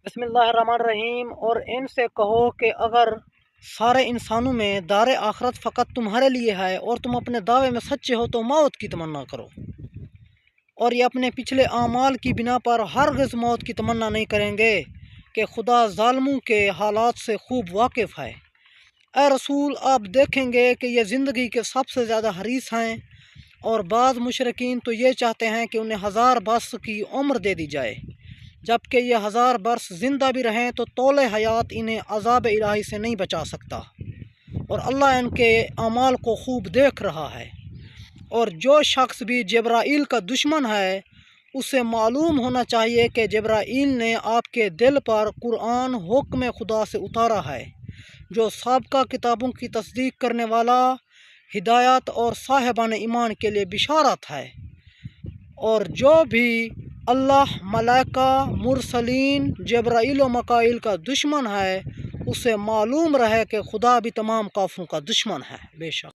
بسم اللہ الرحمن الرحیم۔ اور ان سے کہو کہ اگر سارے انسانوں میں دار آخرت فقط تمہارے لیے ہے اور تم اپنے دعوے میں سچے ہو تو موت کی تمنا کرو، اور یہ اپنے پچھلے اعمال کی بنا پر ہرگز موت کی تمنا نہیں کریں گے کہ خدا ظالموں کے حالات سے خوب واقف ہے۔ اے رسول، آپ دیکھیں گے کہ یہ زندگی کے سب سے زیادہ حریص ہیں، اور بعض مشرکین تو یہ چاہتے ہیں کہ انہیں 1000 برس کی عمر دے دی جائے، جبکہ یہ 1000 برس زندہ بھی رہیں تو طول حیات انہیں عذاب الہی سے نہیں بچا سکتا، اور اللہ ان کے اعمال کو خوب دیکھ رہا ہے۔ اور جو شخص بھی جبرائیل کا دشمن ہے اسے معلوم ہونا چاہیے کہ جبرائیل نے آپ کے دل پر قرآن حکم خدا سے اتارا ہے، جو سابقہ کتابوں کی تصدیق کرنے والا، ہدایت اور صاحبان ایمان کے لیے بشارت ہے۔ اور جو بھی اللہ، ملائکہ، مرسلین، جبرائیل و مکائیل کا دشمن ہے اسے معلوم رہے کہ خدا بھی تمام کافروں کا دشمن ہے۔ بے شک